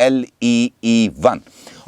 LEE1,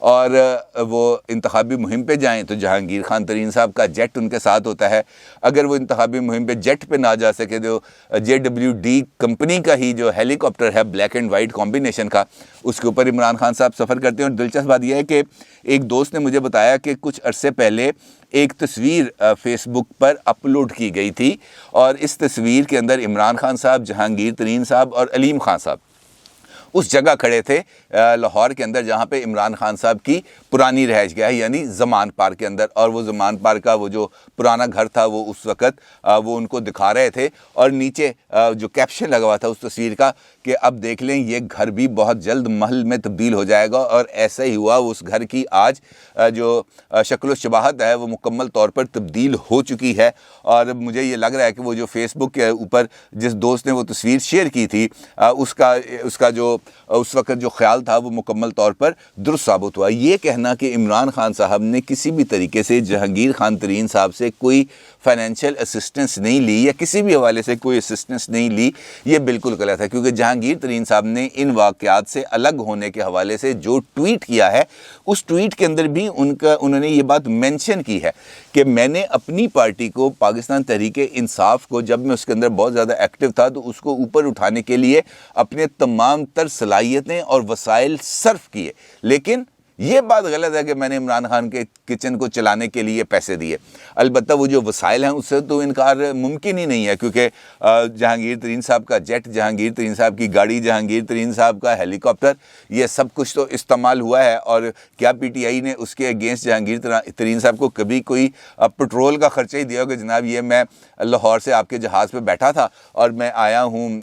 اور وہ انتخابی مہم پہ جائیں تو جہانگیر خان ترین صاحب کا جیٹ ان کے ساتھ ہوتا ہے. اگر وہ انتخابی مہم پہ جیٹ پہ نہ جا سکے تو JWD کمپنی کا ہی جو ہیلی کاپٹر ہے بلیک اینڈ وائٹ کمبینیشن کا, اس کے اوپر عمران خان صاحب سفر کرتے ہیں. اور دلچسپ بات یہ ہے کہ ایک دوست نے مجھے بتایا کہ کچھ عرصے پہلے ایک تصویر فیس بک پر اپلوڈ کی گئی تھی, اور اس تصویر کے اندر عمران خان صاحب, جہانگیر ترین صاحب اور علیم خان صاحب اس جگہ کھڑے تھے لاہور کے اندر جہاں پہ عمران خان صاحب کی پرانی رہائش گاہ ہے, یعنی زمان پارک کے اندر. اور وہ زمان پارک کا وہ جو پرانا گھر تھا وہ اس وقت وہ ان کو دکھا رہے تھے, اور نیچے جو کیپشن لگا ہوا تھا اس تصویر کا کہ اب دیکھ لیں یہ گھر بھی بہت جلد محل میں تبدیل ہو جائے گا. اور ایسا ہی ہوا, اس گھر کی آج جو شکل و شباہت ہے وہ مکمل طور پر تبدیل ہو چکی ہے. اور مجھے یہ لگ رہا ہے کہ وہ جو فیس بک کے اوپر جس دوست نے وہ تصویر شیئر کی تھی اس کا جو اس وقت جو خیال تھا وہ مکمل طور پر درست ثابت ہوا. یہ کہنا کہ عمران خان صاحب نے کسی بھی طریقے سے جہانگیر خان ترین صاحب سے کوئی فائنینشیل اسسٹنس نہیں لی یا کسی بھی حوالے سے کوئی اسسٹنس نہیں لی, یہ بالکل غلط ہے. کیونکہ جہانگیر ترین صاحب نے ان واقعات سے الگ ہونے کے حوالے سے جو ٹویٹ کیا ہے, اس ٹویٹ کے اندر بھی انہوں نے یہ بات مینشن کی ہے کہ میں نے اپنی پارٹی کو, پاکستان تحریک انصاف کو, جب میں اس کے اندر بہت زیادہ ایکٹیو تھا تو اس کو اوپر اٹھانے کے لیے اپنے تمام تر صلاحیتیں اور وسائل صرف کیے. لیکن یہ بات غلط ہے کہ میں نے عمران خان کے کچن کو چلانے کے لیے پیسے دیے. البتہ وہ جو وسائل ہیں اس سے تو انکار ممکن ہی نہیں ہے, کیونکہ جہانگیر ترین صاحب کا جیٹ, جہانگیر ترین صاحب کی گاڑی, جہانگیر ترین صاحب کا ہیلی کاپٹر, یہ سب کچھ تو استعمال ہوا ہے. اور کیا PTI نے اس کے اگینسٹ جہانگیر ترین صاحب کو کبھی کوئی پٹرول کا خرچہ ہی دیا کہ جناب یہ میں لاہور سے آپ کے جہاز پہ بیٹھا تھا اور میں آیا ہوں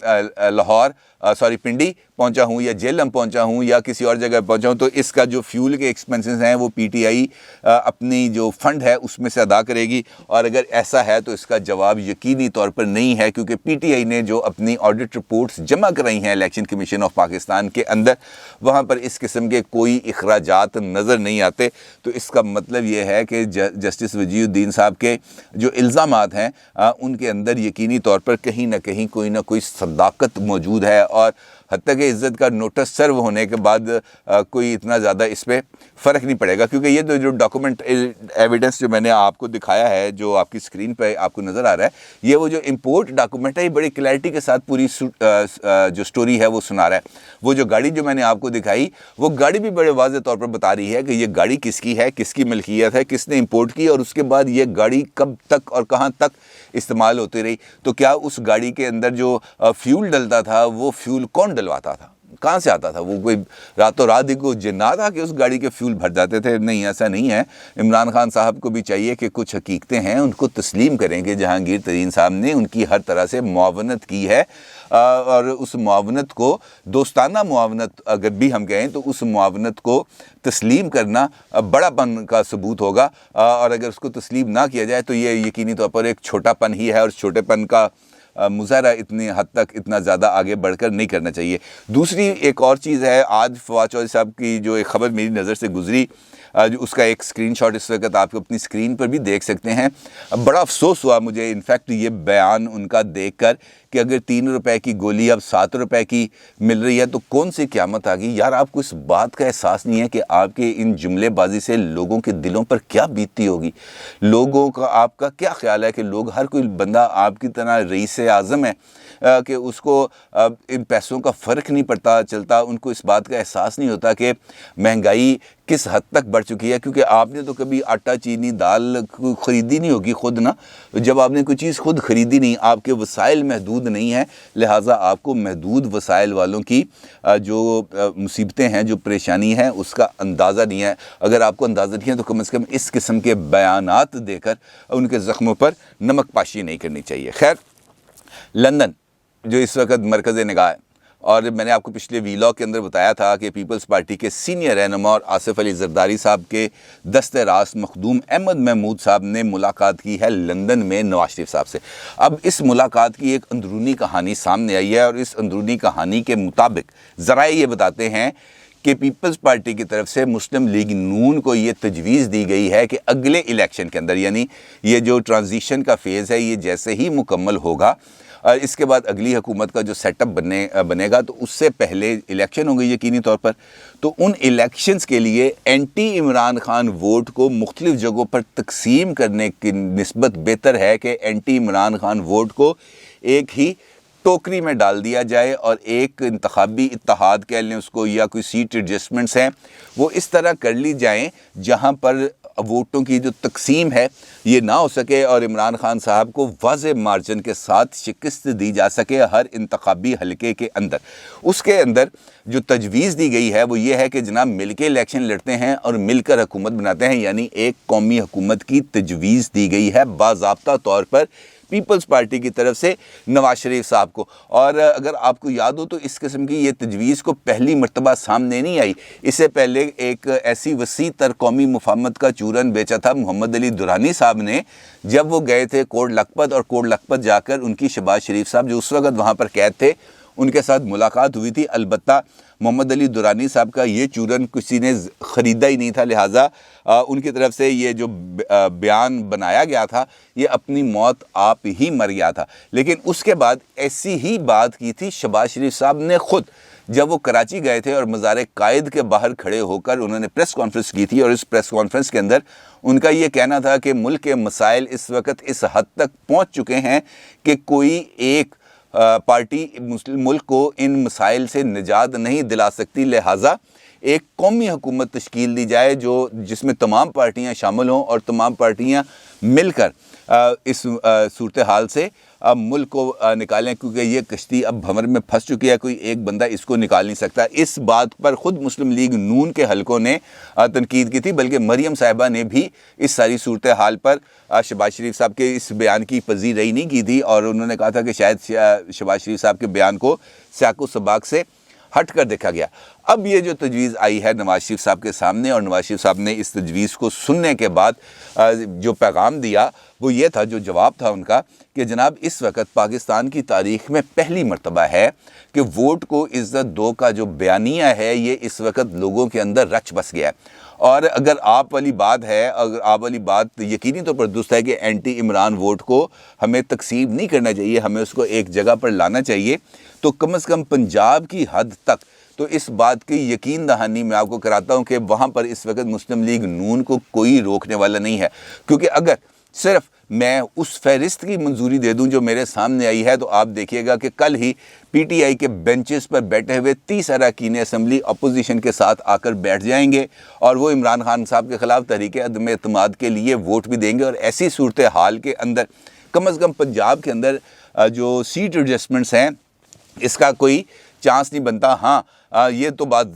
پنڈی پہنچا ہوں یا جیلم پہنچا ہوں یا کسی اور جگہ پہنچا ہوں, تو اس کا جو فیول کے ایکسپنسز ہیں وہ PTI اپنی جو فنڈ ہے اس میں سے ادا کرے گی. اور اگر ایسا ہے تو اس کا جواب یقینی طور پر نہیں ہے, کیونکہ PTI نے جو اپنی آڈٹ رپورٹس جمع کرائی ہیں الیکشن کمیشن آف پاکستان کے اندر, وہاں پر اس قسم کے کوئی اخراجات نظر نہیں آتے. تو اس کا مطلب یہ ہے کہ جسٹس وجیہ الدین صاحب کے جو الزامات ہیں ان کے اندر یقینی طور پر کہیں نہ کہیں کوئی نہ کوئی صداقت موجود ہے. اور حتیٰ کہ عزت کا نوٹس سرو ہونے کے بعد کوئی اتنا زیادہ اس پہ فرق نہیں پڑے گا, کیونکہ یہ جو ڈاکومنٹ ایویڈنس جو میں نے آپ کو دکھایا ہے, جو آپ کی اسکرین پہ آپ کو نظر آ رہا ہے, یہ وہ جو امپورٹ ڈاکومنٹ ہے, یہ بڑی کلیئرٹی کے ساتھ پوری جو سٹوری ہے وہ سنا رہا ہے. وہ جو گاڑی جو میں نے آپ کو دکھائی, وہ گاڑی بھی بڑے واضح طور پر بتا رہی ہے کہ یہ گاڑی کس کی ہے, کس کی ملکیت ہے, کس نے امپورٹ کی, اور اس کے بعد یہ گاڑی کب تک اور کہاں تک استعمال ہوتی رہی. تو کیا اس گاڑی کے اندر جو فیول ڈلتا تھا وہ فیول کون ڈلواتا تھا, کہاں سے آتا تھا؟ وہ کوئی راتوں رات کو جنات تھا کہ اس گاڑی کے فیول بھر جاتے تھے؟ نہیں, ایسا نہیں ہے. عمران خان صاحب کو بھی چاہیے کہ کچھ حقیقتیں ہیں ان کو تسلیم کریں کہ جہانگیر ترین صاحب نے ان کی ہر طرح سے معاونت کی ہے, اور اس معاونت کو, دوستانہ معاونت اگر بھی ہم کہیں تو اس معاونت کو تسلیم کرنا بڑا پن کا ثبوت ہوگا. اور اگر اس کو تسلیم نہ کیا جائے تو یہ یقینی طور پر ایک چھوٹا پن ہی ہے, اور چھوٹے پن کا مظاہرہ اتنی حد تک اتنا زیادہ آگے بڑھ کر نہیں کرنا چاہیے. دوسری ایک اور چیز ہے, آج فواد چودھری صاحب کی جو ایک خبر میری نظر سے گزری, اس کا ایک اسکرین شاٹ اس وقت آپ اپنی اسکرین پر بھی دیکھ سکتے ہیں. بڑا افسوس ہوا مجھے انفیکٹ یہ بیان ان کا دیکھ کر کہ اگر 3 روپے کی گولی اب 7 روپے کی مل رہی ہے تو کون سی قیامت آ گئی. یار آپ کو اس بات کا احساس نہیں ہے کہ آپ کے ان جملے بازی سے لوگوں کے دلوں پر کیا بیتتی ہوگی؟ لوگوں کا آپ کا کیا خیال ہے کہ لوگ, ہر کوئی بندہ آپ کی طرح رئیس اعظم ہے کہ اس کو ان پیسوں کا فرق نہیں پڑتا چلتا, ان کو اس بات کا احساس نہیں ہوتا کہ مہنگائی کس حد تک بڑھ چکی ہے. کیونکہ آپ نے تو کبھی آٹا چینی دال خریدی نہیں ہوگی خود نا, جب آپ نے کوئی چیز خود خریدی نہیں, آپ کے وسائل محدود نہیں ہیں, لہٰذا آپ کو محدود وسائل والوں کی جو مصیبتیں ہیں, جو پریشانی ہے, اس کا اندازہ نہیں ہے. اگر آپ کو اندازہ نہیں ہے تو کم از کم اس قسم کے بیانات دے کر ان کے زخموں پر نمک پاشی نہیں کرنی چاہیے. خیر, لندن جو اس وقت مرکز نگاہ ہے, اور میں نے آپ کو پچھلے ویلاگ کے اندر بتایا تھا کہ پیپلز پارٹی کے سینئر رہنما اور آصف علی زرداری صاحب کے دست راست مخدوم احمد محمود صاحب نے ملاقات کی ہے لندن میں نواز شریف صاحب سے. اب اس ملاقات کی ایک اندرونی کہانی سامنے آئی ہے, اور اس اندرونی کہانی کے مطابق ذرائع یہ بتاتے ہیں کہ پیپلز پارٹی کی طرف سے مسلم لیگ نون کو یہ تجویز دی گئی ہے کہ اگلے الیکشن کے اندر, یعنی یہ جو ٹرانزیشن کا فیز ہے, یہ جیسے ہی مکمل ہوگا اس کے بعد اگلی حکومت کا جو سیٹ اپ بنے گا تو اس سے پہلے الیکشن ہوں گے یقینی طور پر. تو ان الیکشنز کے لیے اینٹی عمران خان ووٹ کو مختلف جگہوں پر تقسیم کرنے کی نسبت بہتر ہے کہ اینٹی عمران خان ووٹ کو ایک ہی ٹوکری میں ڈال دیا جائے اور ایک انتخابی اتحاد کہہ لیں اس کو, یا کوئی سیٹ ایڈجسٹمنٹس ہیں وہ اس طرح کر لی جائیں جہاں پر ووٹوں کی جو تقسیم ہے یہ نہ ہو سکے اور عمران خان صاحب کو واضح مارجن کے ساتھ شکست دی جا سکے ہر انتخابی حلقے کے اندر. اس کے اندر جو تجویز دی گئی ہے وہ یہ ہے کہ جناب مل کے الیکشن لڑتے ہیں اور مل کر حکومت بناتے ہیں, یعنی ایک قومی حکومت کی تجویز دی گئی ہے باضابطہ طور پر پیپلز پارٹی کی طرف سے نواز شریف صاحب کو. اور اگر آپ کو یاد ہو تو اس قسم کی یہ تجویز کو پہلی مرتبہ سامنے نہیں آئی. اس سے پہلے ایک ایسی وسیع تر قومی مفاہمت کا چورن بیچا تھا محمد علی درانی صاحب نے جب وہ گئے تھے کوٹ لکھپت, اور کوٹ لکھپت جا کر ان کی شہباز شریف صاحب جو اس وقت وہاں پر قید تھے ان کے ساتھ ملاقات ہوئی تھی. البتہ محمد علی درانی صاحب کا یہ چورن کسی نے خریدا ہی نہیں تھا, لہٰذا ان کی طرف سے یہ جو بیان بنایا گیا تھا یہ اپنی موت آپ ہی مر گیا تھا. لیکن اس کے بعد ایسی ہی بات کی تھی شہباز شریف صاحب نے خود جب وہ کراچی گئے تھے اور مزار قائد کے باہر کھڑے ہو کر انہوں نے پریس کانفرنس کی تھی, اور اس پریس کانفرنس کے اندر ان کا یہ کہنا تھا کہ ملک کے مسائل اس وقت اس حد تک پہنچ چکے ہیں کہ کوئی ایک پارٹی ملک کو ان مسائل سے نجات نہیں دلا سکتی, لہٰذا ایک قومی حکومت تشکیل دی جائے جس میں تمام پارٹیاں شامل ہوں اور تمام پارٹیاں مل کر اس صورتحال سے ملک کو نکالیں, کیونکہ یہ کشتی اب بھنور میں پھنس چکی ہے, کوئی ایک بندہ اس کو نکال نہیں سکتا. اس بات پر خود مسلم لیگ نون کے حلقوں نے تنقید کی تھی, بلکہ مریم صاحبہ نے بھی اس ساری صورتحال پر شہباز شریف صاحب کے اس بیان کی پذیرائی نہیں کی تھی, اور انہوں نے کہا تھا کہ شاید شہباز شریف صاحب کے بیان کو سیاق و سباق سے ہٹ کر دیکھا گیا. اب یہ جو تجویز آئی ہے نواز شریف صاحب کے سامنے, اور نواز شریف صاحب نے اس تجویز کو سننے کے بعد جو پیغام دیا وہ یہ تھا, جو جواب تھا ان کا, کہ جناب اس وقت پاکستان کی تاریخ میں پہلی مرتبہ ہے کہ ووٹ کو عزت دو کا جو بیانیہ ہے یہ اس وقت لوگوں کے اندر رچ بس گیا ہے. اور اگر آپ والی بات ہے, اگر آپ والی بات یقینی طور پر درست ہے کہ اینٹی عمران ووٹ کو ہمیں تقسیم نہیں کرنا چاہیے, ہمیں اس کو ایک جگہ پر لانا چاہیے, تو کم از کم پنجاب کی حد تک تو اس بات کی یقین دہانی میں آپ کو کراتا ہوں کہ وہاں پر اس وقت مسلم لیگ نون کو کوئی روکنے والا نہیں ہے. کیونکہ اگر صرف میں اس فہرست کی منظوری دے دوں جو میرے سامنے آئی ہے تو آپ دیکھیے گا کہ کل ہی پی ٹی آئی کے بینچز پر بیٹھے ہوئے 30 اراکین اسمبلی اپوزیشن کے ساتھ آ کر بیٹھ جائیں گے, اور وہ عمران خان صاحب کے خلاف تحریک عدم اعتماد کے لیے ووٹ بھی دیں گے. اور ایسی صورتحال کے اندر کم از کم پنجاب کے اندر جو سیٹ ایڈجسٹمنٹس ہیں اس کا کوئی چانس نہیں بنتا. ہاں یہ تو بات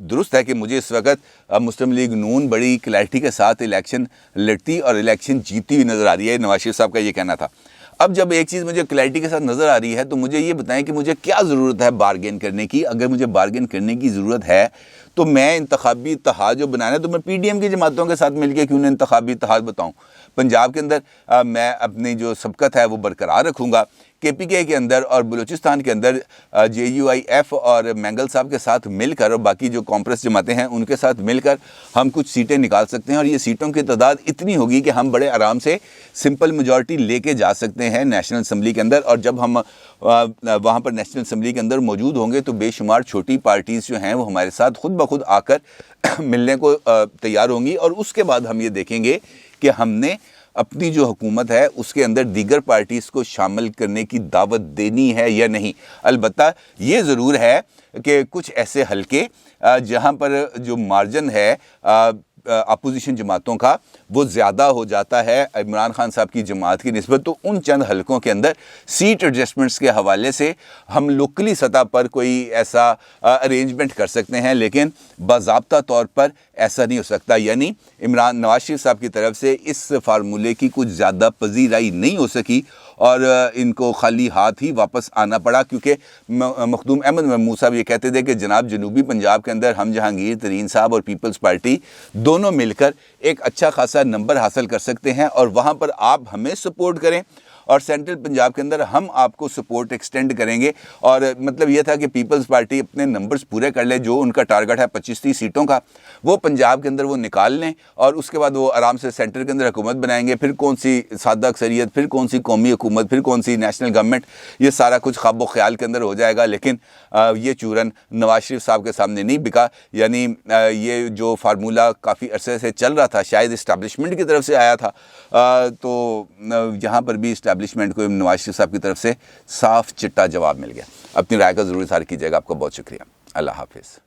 درست ہے کہ مجھے اس وقت مسلم لیگ نون بڑی کلیئرٹی کے ساتھ الیکشن لڑتی اور الیکشن جیتی ہوئی نظر آ رہی ہے, نواز شریف صاحب کا یہ کہنا تھا. اب جب ایک چیز مجھے کلیئرٹی کے ساتھ نظر آ رہی ہے تو مجھے یہ بتائیں کہ مجھے کیا ضرورت ہے بارگین کرنے کی. اگر مجھے بارگین کرنے کی ضرورت ہے تو میں انتخابی اتحاد جو بنانا ہے تو میں پی ڈی ایم کی جماعتوں کے ساتھ مل کے کیوں نہ انتخابی اتحاد بتاؤں. پنجاب کے اندر میں اپنی جو سبقت ہے وہ برقرار رکھوں گا. کے پی کے اندر اور بلوچستان کے اندر جے یو آئی ایف اور مینگل صاحب کے ساتھ مل کر اور باقی جو کانفرنس جماعتیں ہیں ان کے ساتھ مل کر ہم کچھ سیٹیں نکال سکتے ہیں, اور یہ سیٹوں کی تعداد اتنی ہوگی کہ ہم بڑے آرام سے سمپل میجورٹی لے کے جا سکتے ہیں نیشنل اسمبلی کے اندر. اور جب ہم وہاں پر نیشنل اسمبلی کے اندر موجود ہوں گے تو بے شمار چھوٹی پارٹیز جو ہیں وہ ہمارے ساتھ خود بخود آ کر ملنے کو تیار ہوں گی, اور اس کے بعد ہم یہ دیکھیں گے کہ ہم نے اپنی جو حکومت ہے اس کے اندر دیگر پارٹیز کو شامل کرنے کی دعوت دینی ہے یا نہیں. البتہ یہ ضرور ہے کہ کچھ ایسے حلقے جہاں پر جو مارجن ہے اپوزیشن جماعتوں کا وہ زیادہ ہو جاتا ہے عمران خان صاحب کی جماعت کی نسبت, تو ان چند حلقوں کے اندر سیٹ ایڈجسٹمنٹس کے حوالے سے ہم لوکلی سطح پر کوئی ایسا ارینجمنٹ کر سکتے ہیں, لیکن باضابطہ طور پر ایسا نہیں ہو سکتا. یعنی نواز شریف صاحب کی طرف سے اس فارمولے کی کچھ زیادہ پذیرائی نہیں ہو سکی اور ان کو خالی ہاتھ ہی واپس آنا پڑا, کیونکہ مخدوم احمد محمود صاحب یہ کہتے تھے کہ جناب جنوبی پنجاب کے اندر ہم جہانگیر ترین صاحب اور پیپلز پارٹی دونوں مل کر ایک اچھا خاصا نمبر حاصل کر سکتے ہیں, اور وہاں پر آپ ہمیں سپورٹ کریں اور سینٹرل پنجاب کے اندر ہم آپ کو سپورٹ ایکسٹینڈ کریں گے. اور مطلب یہ تھا کہ پیپلز پارٹی اپنے نمبرز پورے کر لے, جو ان کا ٹارگٹ ہے 25-30 سیٹوں کا, وہ پنجاب کے اندر وہ نکال لیں, اور اس کے بعد وہ آرام سے سینٹر کے اندر حکومت بنائیں گے. پھر کون سی سادہ اکثریت, پھر کون سی قومی حکومت, پھر کون سی نیشنل گورنمنٹ, یہ سارا کچھ خواب و خیال کے اندر ہو جائے گا. لیکن یہ چورن نواز شریف صاحب کے سامنے نہیں بکا. یعنی یہ جو فارمولہ کافی عرصے سے چل رہا تھا, شاید اسٹیبلشمنٹ کی طرف سے آیا تھا, تو یہاں پر بھی اسٹیبلشمنٹ کو نواز شریف صاحب کی طرف سے صاف چٹا جواب مل گیا. اپنی رائے کا ضرور اظہار کیجیے گا. آپ کا بہت شکریہ. اللہ حافظ.